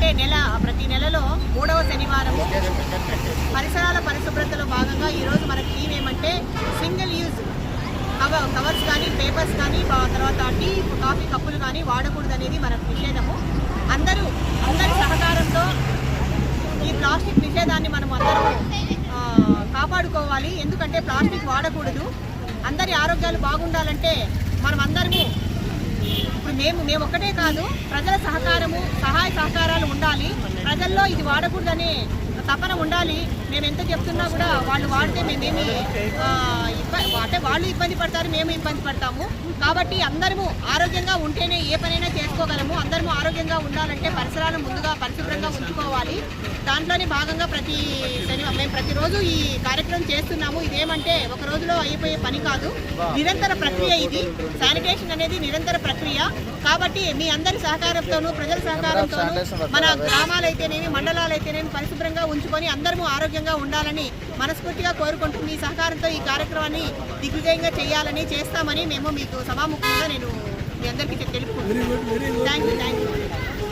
అంటే ప్రతి నెలలో 3వ శనివారం పరిసరాల పరిశుభ్రతలో భాగంగా ఈరోజు మన థీమ్ ఏమంటే సింగిల్ యూజ్ కవర్స్ కానీ పేపర్స్ కానీ తర్వాత టీ కాఫీ కప్పులు కానీ వాడకూడదు అనేది మన నిషేధము. అందరి సహకారంతో ఈ ప్లాస్టిక్ నిషేధాన్ని మనం అందరూ కాపాడుకోవాలి. ఎందుకంటే ప్లాస్టిక్ వాడకూడదు. అందరి ఆరోగ్యాలు బాగుండాలంటే మనం అందరము ఇప్పుడు మేము ఒక్కటే కాదు, ప్రజల సహాయ సహకారాలు ఉండాలి. ప్రజల్లో ఇది వాడకూడదనే తపన ఉండాలి. మేము ఎంత చెప్తున్నా కూడా వాళ్ళు వాడితే మేమేమి అంటే వాళ్ళు ఇబ్బంది పడతారు, మేము ఇబ్బంది పడతాము. కాబట్టి అందరము ఆరోగ్యంగా ఉంటేనే ఏ పనైనా చేసుకోగలము. అందరము ఆరోగ్యంగా ఉండాలంటే పరిసరాలను ముందుగా పరిశుభ్రంగా ఉంచుకోవాలి. దాంట్లోనే భాగంగా మేము ప్రతిరోజు ఈ కార్యక్రమం చేస్తున్నాము. ఇదేమంటే ఒక రోజులో అయిపోయే పని కాదు, నిరంతర ప్రక్రియ. ఇది శానిటేషన్ అనేది నిరంతర ప్రక్రియ. కాబట్టి మీ అందరి సహకారంతోనూ ప్రజల సహకారంతోనూ మన గ్రామాలైతేనేమి మండలాలైతేనేమి పరిశుభ్రంగా ఉంచుకొని అందరము ఆరోగ్యంగా ఉండాలని మనస్ఫూర్తిగా కోరుకుంటూ మీ సహకారంతో ఈ కార్యక్రమాన్ని దిగ్విజయంగా చేయాలని చేస్తామని మేము మీకు సభాముఖంగా నేను మీ అందరికీ తెలుపుకుంటున్నాను. Thank you.